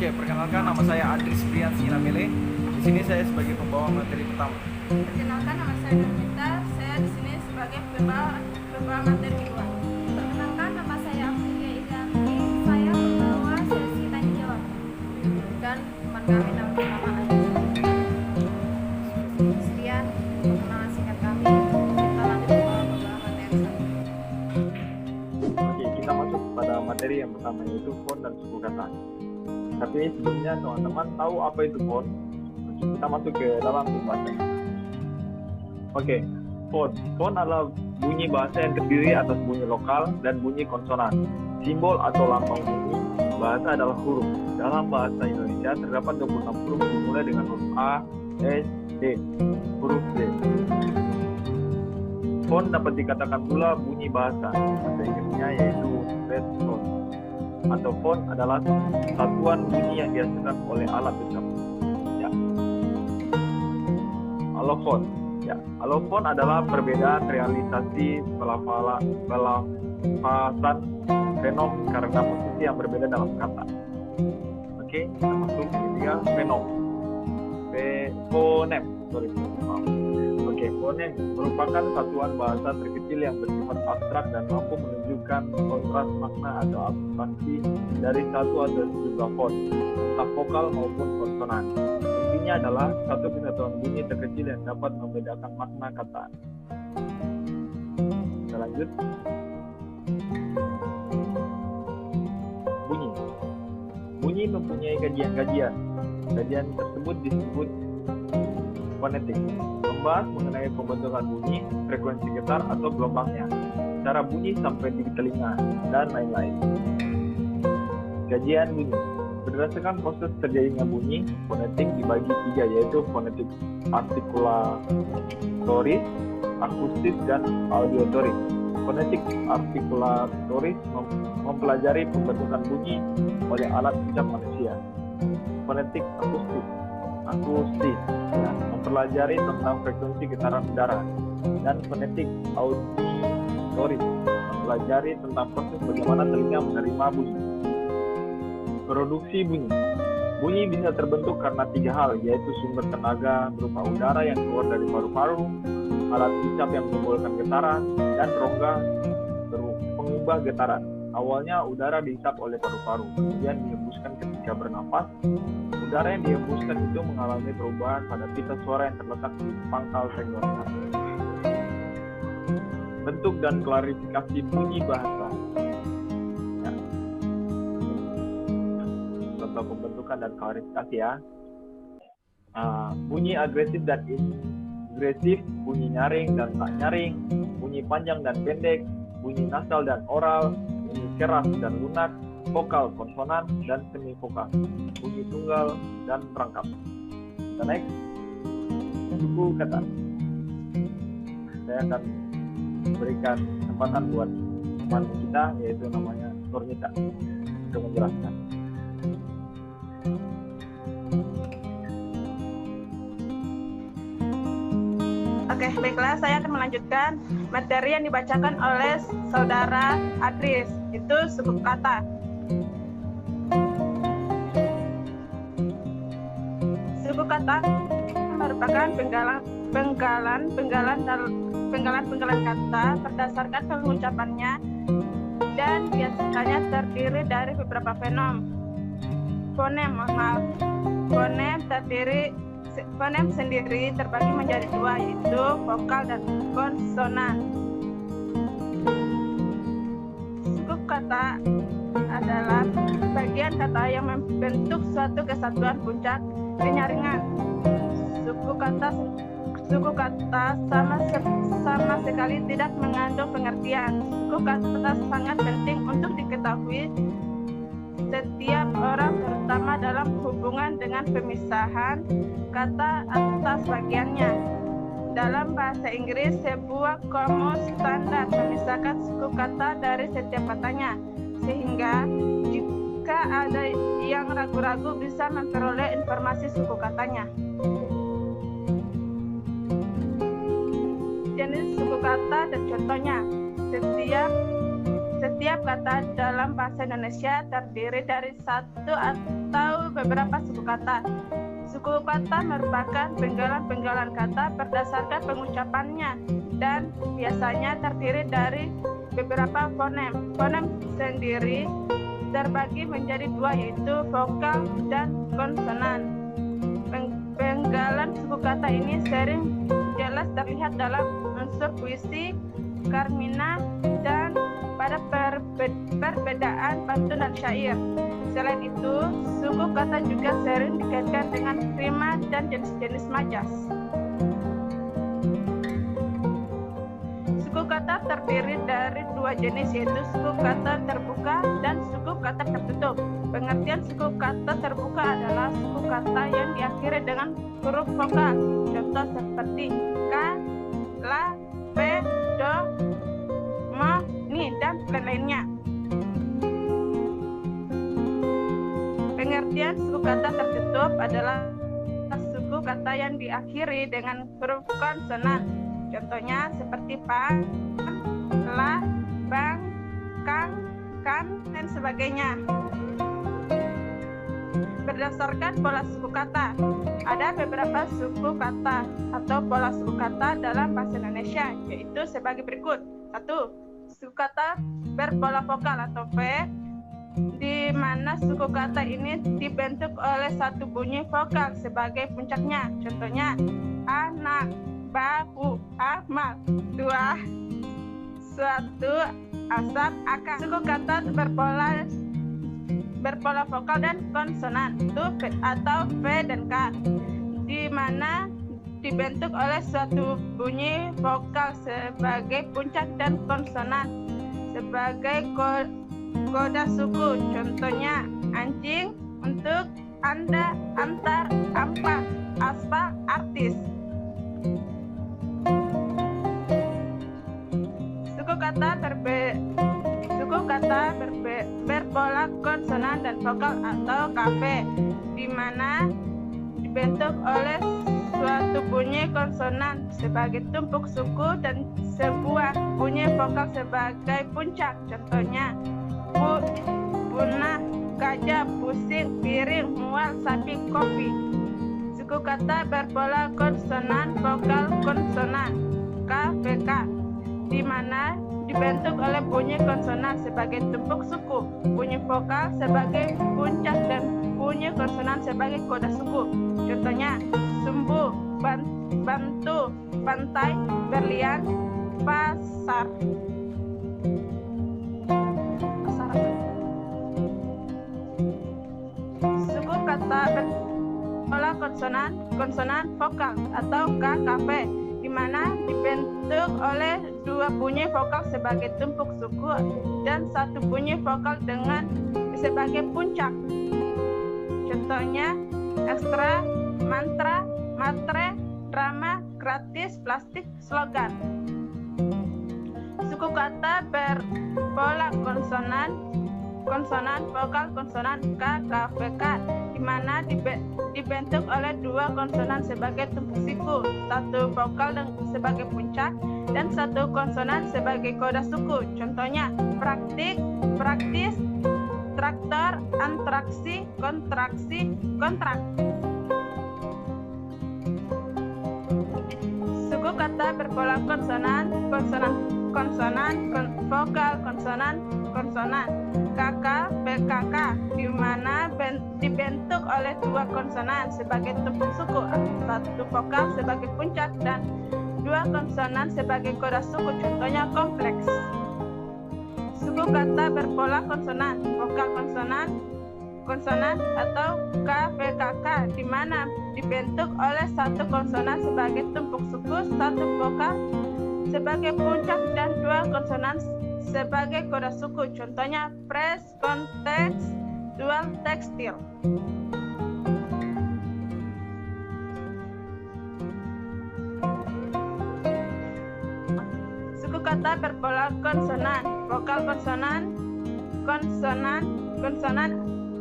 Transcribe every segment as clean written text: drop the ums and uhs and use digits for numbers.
Oke, perkenalkan nama saya Adris Priansi Namele. Di sini saya sebagai pembawa materi pertama. Perkenalkan, nama saya Nurmita. Saya di sini sebagai pembawa materi kedua. Perkenalkan, nama saya Amelia Irianti. Saya membawa sesi tanya jawab. Dan teman kami nama pertama Adris. Sekian perkenalan singkat kami. Kita lanjut ke pembawa materi selanjutnya. Oke, kita masuk pada materi yang pertama, yaitu font dan suku kata. Tapi sebelumnya teman-teman tahu apa itu font? Kita masuk ke dalam pembahasannya. Oke, font. Font adalah bunyi bahasa yang terdiri atas bunyi lokal dan bunyi konsonan. Simbol atau lambang bunyi bahasa adalah huruf. Dalam bahasa Indonesia terdapat 26 huruf dimulai dengan huruf A, S, D. Huruf D. Font dapat dikatakan pula bunyi bahasa. Bahasa Inggrisnya yaitu red font. Atau font adalah satuan bunyi yang dihasilkan oleh alat ucap. Ya. Alofon. Ya, alofon adalah perbedaan realisasi pelafasan fenom karena posisi yang berbeda dalam kata. Oke, kita masuk ke ketiga, fenom. Fonem. Oke, fonem merupakan satuan bahasa terkecil yang bersifat abstrak dan mampu menunjukkan kontras makna atau abstraksi dari satu atau sejumlah font, entah vokal maupun konsonan. Intinya adalah satu kesatuan bunyi terkecil yang dapat membedakan makna kata. Kita lanjut. Bunyi. Bunyi mempunyai kajian-kajian. Kajian tersebut disebut fonetik, membahas mengenai pembentukan bunyi, frekuensi getar atau gelombangnya, cara bunyi sampai di telinga, dan lain-lain. Kajian bunyi. Berdasarkan proses terjadinya bunyi, fonetik dibagi tiga, yaitu fonetik artikulatoris, akustis, dan auditoris. Fonetik artikulatoris mempelajari pembentukan bunyi oleh alat ucap manusia. Fonetik akustis mempelajari tentang frekuensi getaran udara, dan fonetik auditoris mempelajari tentang proses bagaimana telinga menerima bunyi. Produksi bunyi. Bunyi bisa terbentuk karena tiga hal, yaitu sumber tenaga berupa udara yang keluar dari paru-paru, alat ucap yang menimbulkan getaran, dan rongga pengubah getaran. Awalnya udara dihisap oleh paru-paru, kemudian dihembuskan ketika bernapas. Udara yang dihembuskan itu mengalami perubahan pada pita suara yang terletak di pangkal tenggorokan. Bentuk dan klarifikasi bunyi bahasa. Ya. Contoh pembentukan dan klarifikasi ya. Bunyi agresif dan agresif, bunyi nyaring dan tak nyaring, bunyi panjang dan pendek, bunyi nasal dan oral, bunyi keras dan lunak, vokal, konsonan, dan semi vokal, bunyi tunggal dan rangkap. Kita next, suku kata. Saya akan berikan kesempatan buat teman kita, yaitu namanya Nurmita, untuk menjelaskan. Oke, baiklah, saya akan melanjutkan materi yang dibacakan oleh saudara Adris, itu suku kata. Suku kata merupakan penggalan kata berdasarkan pengucapannya dan biasanya terdiri dari beberapa Fonem sendiri terbagi menjadi dua, yaitu vokal dan konsonan. Suku kata adalah bagian kata yang membentuk suatu kesatuan puncak penyaringan. Suku kata sama sekali tidak mengandung pengertian. Suku kata sangat penting untuk diketahui setiap orang, terutama dalam hubungan dengan pemisahan kata atas bagiannya. Dalam bahasa Inggris, sebuah kamus standar memisahkan suku kata dari setiap katanya, sehingga jika ada yang ragu-ragu bisa memperoleh informasi suku katanya. Jenis suku kata dan contohnya. Setiap kata dalam bahasa Indonesia terdiri dari satu atau beberapa suku kata. Suku kata merupakan penggalan-penggalan kata berdasarkan pengucapannya dan biasanya terdiri dari beberapa fonem. Fonem sendiri terbagi menjadi dua, yaitu vokal dan konsonan. Penggalan suku kata ini sering jelas terlihat dalam unsur puisi, karmina, dan pada perbedaan pantun dan syair. Selain itu, suku kata juga sering dikaitkan dengan rima dan jenis-jenis majas. Suku kata terdiri dari dua jenis, yaitu suku kata terbuka dan suku kata tertutup. Pengertian suku kata terbuka adalah suku kata yang diakhiri dengan huruf vokal. Contoh seperti ka, la, pe, do, mo, ni, dan lain-lainnya. Pengertian suku kata tertutup adalah suku kata yang diakhiri dengan huruf konsonan. Contohnya seperti pa, la, bang, kang, kan, dan sebagainya. Berdasarkan pola suku kata, ada beberapa suku kata atau pola suku kata dalam bahasa Indonesia, yaitu sebagai berikut. 1. Suku kata berpola vokal atau V, di mana suku kata ini dibentuk oleh satu bunyi vokal sebagai puncaknya. Contohnya anak, bahu, amal, dua, suatu, asap, akan. Suku kata berpola vokal dan konsonan atau V dan K, di mana dibentuk oleh suatu bunyi vokal sebagai puncak dan konsonan sebagai koda suku. Contohnya anjing untuk Anda, antar, ampak, aspal, artis. Suku kata berpola konsonan dan vokal atau KV, di mana dibentuk oleh suatu bunyi konsonan sebagai tumpuk suku dan sebuah bunyi vokal sebagai puncak. Contohnya punah, gajah, pusing, piring, mual, sapi, kopi. Suku kata berpola konsonan vokal konsonan KVK, di mana dibentuk oleh bunyi konsonan sebagai tumpuk suku, bunyi vokal sebagai puncak, dan bunyi konsonan sebagai koda suku. Contohnya sumbu, bantu, pantai, berlian, pasar. Suku kata berpola konsonan vokal atau KKV, di mana dibentuk oleh dua bunyi vokal sebagai tumpuk suku dan satu bunyi vokal dengan sebagai puncak. Contohnya ekstra, mantra, matre, drama, gratis, plastik, slogan. Suku kata berpola konsonan vokal konsonan KKVK, di mana dibentuk oleh dua konsonan sebagai tumpuk suku, satu vokal sebagai puncak, dan satu konsonan sebagai koda suku. Contohnya praktik, praktis, traktor, antraksi, kontraksi, kontrak. Suku kata berpola konsonan vokal konsonan KK, PKK, di mana dibentuk oleh dua konsonan sebagai tumpuk suku, satu vokal sebagai puncak, dan dua konsonan sebagai koda suku. Contohnya kompleks. Suku kata berpola vokal konsonan atau KVKK, di mana dibentuk oleh satu konsonan sebagai tumpuk suku, satu vokal sebagai puncak, dan dua konsonan sebagai koda suku. Contohnya press, konteks, dual, tekstil. Suku kata berpola vokal konsonan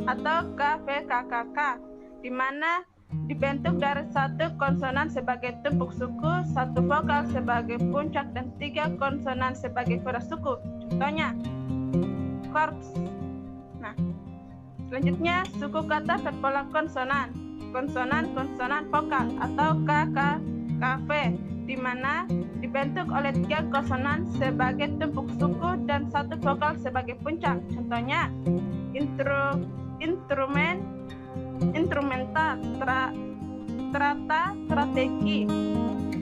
atau KVKKK, di mana dibentuk dari satu konsonan sebagai tumpuk suku, satu vokal sebagai puncak, dan tiga konsonan sebagai koda suku. Contohnya korps. Nah, selanjutnya suku kata berpola konsonan, konsonan vokal atau KKKV, di mana dibentuk oleh 3 konsonan sebagai tumpuk suku dan 1 vokal sebagai puncak. Contohnya instrumental, strata, strategi.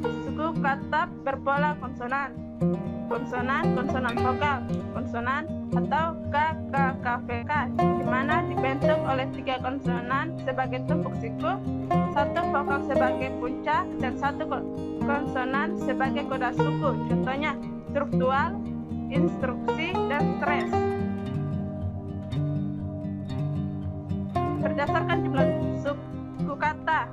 Suku kata berpola konsonan vokal, konsonan atau KKKVK, di mana dibentuk oleh 3 konsonan sebagai tumpuk suku, 1 vokal sebagai puncak, dan 1 konsonan sebagai koda suku. Contohnya struktural, instruksi, dan stres. Berdasarkan jumlah suku kata,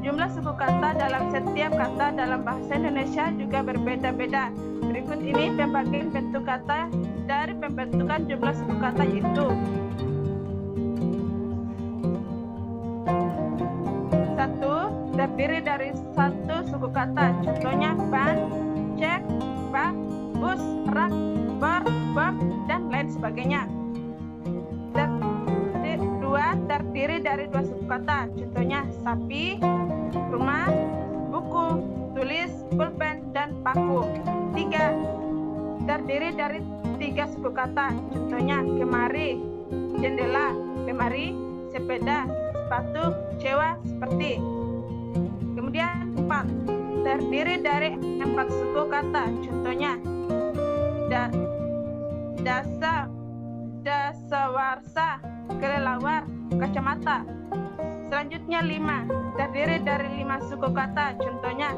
jumlah suku kata dalam setiap kata dalam bahasa Indonesia juga berbeda-beda. Berikut ini pembagian bentuk kata dari pembentukan jumlah suku kata, yaitu 1. Terdiri dari 1 suku kata. Contohnya ban, cek, bak, bus, rak, bor, bom, dan lain sebagainya. 2. Terdiri dari 2 suku kata. Contohnya sapi, rumah, buku, tulis, pulpen, dan paku. 3. Terdiri dari 3 suku kata. Contohnya kemari, jendela, lemari, sepeda, sepatu, cewa, seperti. Kemudian 4. Terdiri dari 4 suku kata. Contohnya dasawarsa, kelelawar, kacamata. Selanjutnya 5. Terdiri dari 5 suku kata. Contohnya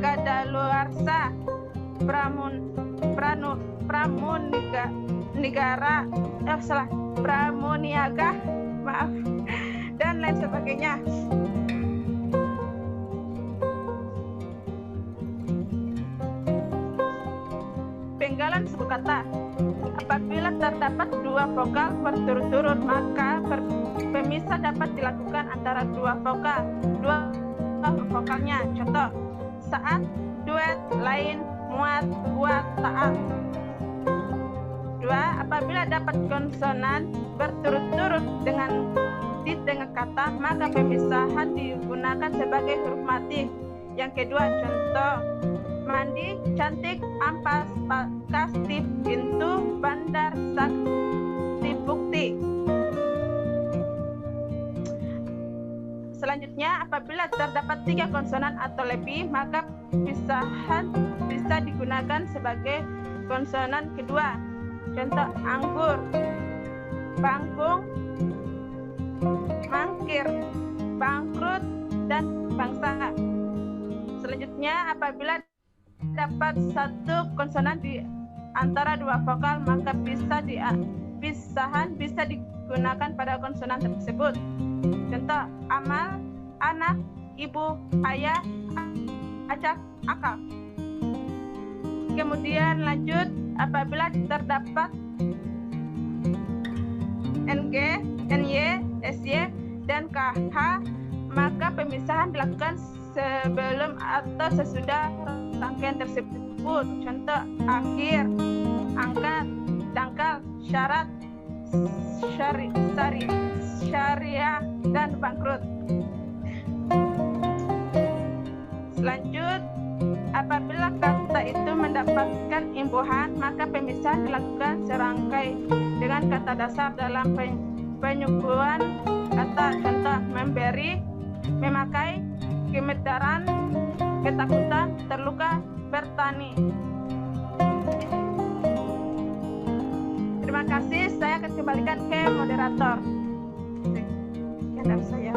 kadaluarsa, pramuniaga, maaf, dan lain sebagainya. Penggalan suku kata. Apabila terdapat 2 vokal berturut-turut, maka pemisah dapat dilakukan antara 2 vokalnya. Contoh, saat, duet, lain, muat, buat, taat. 2. Apabila dapat konsonan berturut-turut dengan di tengah kata, maka pemisahan digunakan sebagai huruf mati. Yang kedua, contoh, mandi, cantik, ampas, kasti, pintu, bandar, sakti, bukti. Selanjutnya, apabila terdapat 3 konsonan atau lebih, maka pisahan bisa digunakan sebagai konsonan kedua. Contoh, anggur, bangkung, mangkir, bangkrut, dan bangsa. Selanjutnya, apabila dapat 1 konsonan di antara 2 vokal, maka pisahan bisa digunakan pada konsonan tersebut. Contoh, amal, anak, ibu, ayah, acak, akal. Kemudian lanjut, apabila terdapat NG, NY, SY, dan KH, maka pemisahan dilakukan sebelum atau sesudah rangkaian tersebut. Contoh, akhir, angkat, dangkal, syarat, syariah, dan bangkrut. Selanjut, apabila kata itu mendapatkan imbuhan, maka pemisahan dilakukan serangkai dengan kata dasar dalam penyukuan kata. Contoh, memberi, memakai, gemetaran, ketakutan, terluka, bertani. Terima kasih, saya akan kembalikan ke moderator. Sekian dari saya.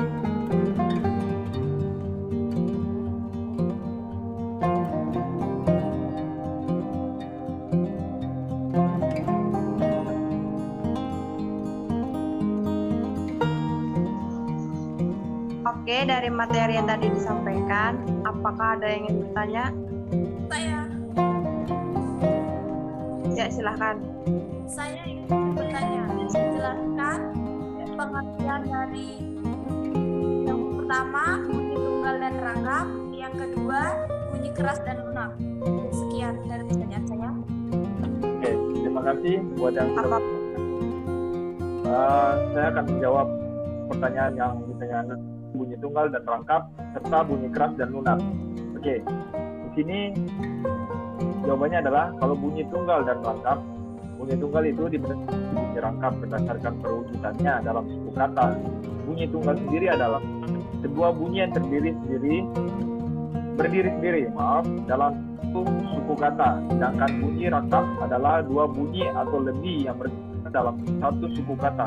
Oke, dari materi yang tadi disampaikan, apakah ada yang ingin bertanya? Saya Ya, silahkan. ingin bertanya. Jelaskan pengertian dari yang pertama bunyi tunggal dan rangkap, yang kedua bunyi keras dan lunak. Sekian dari pertanyaan saya. Oke, terima kasih buat yang sudah. Saya akan menjawab pertanyaan yang ditanyakan bunyi tunggal dan rangkap serta bunyi keras dan lunak. Oke, di sini jawabannya adalah kalau bunyi tunggal dan rangkap, bunyi tunggal itu bunyi rangkap berdasarkan perwujudannya dalam suku kata. Bunyi tunggal sendiri adalah sebuah bunyi yang berdiri sendiri dalam suku kata, sedangkan bunyi rangkap adalah dua bunyi atau lebih yang berdiri dalam satu suku kata.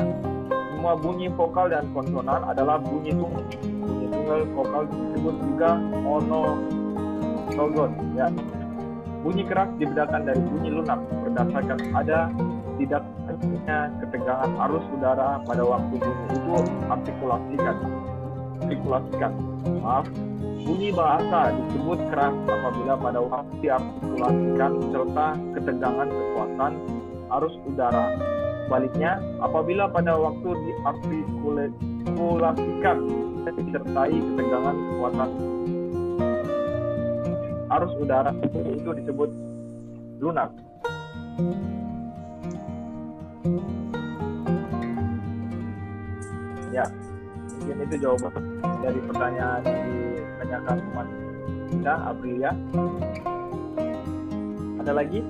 Semua bunyi vokal dan konsonan adalah bunyi tunggal. Bunyi tunggal vokal disebut juga monologon. Ya. Bunyi keras dibedakan dari bunyi lunak berdasarkan ada tidaknya ketegangan arus udara pada waktu bunyi itu artikulasikan. Bunyi bahasa disebut keras apabila pada waktu diartikulasikan serta ketegangan kekuatan arus udara. Sebaliknya, apabila pada waktu diartikulasikan disertai ketegangan kekuatan arus udara itu disebut lunak. Ya, mungkin itu jawaban dari pertanyaan yang ditanyakan teman kita, Aprilia. Ada lagi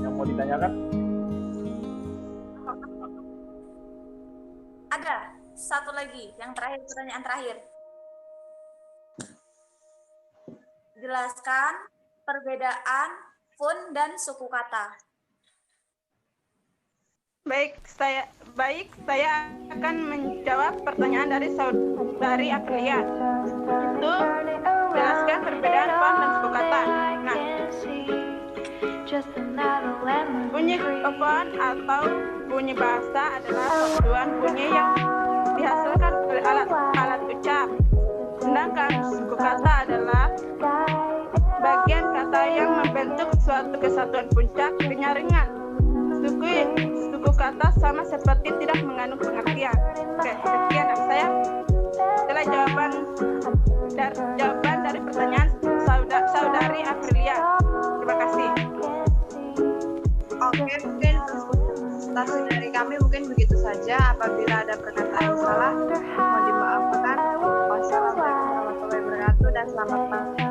yang mau ditanyakan? Ada satu lagi, yang terakhir, pertanyaan terakhir. Jelaskan perbedaan fun dan suku kata. Baik, saya akan menjawab pertanyaan dari saudari Aprilia. Itu jelaskan perbedaan fon dan suku kata. Nah, bunyi fon atau bunyi bahasa adalah satuan bunyi yang dihasilkan oleh alat ucap. Sedangkan suku kata adalah bagian kata yang membentuk suatu kesatuan puncak penyaringan. Suku kata sama seperti tidak mengandung pengertian. Oke, sekian dari saya. Itulah jawaban dari pertanyaan saudari Aprilia. Terima kasih. Oke, mungkin presentasi dari kami mungkin begitu saja. Apabila ada perkataan yang salah, mohon dimaafkan. Wassalamualaikum warahmatullahi wabarakatuh dan selamat pagi.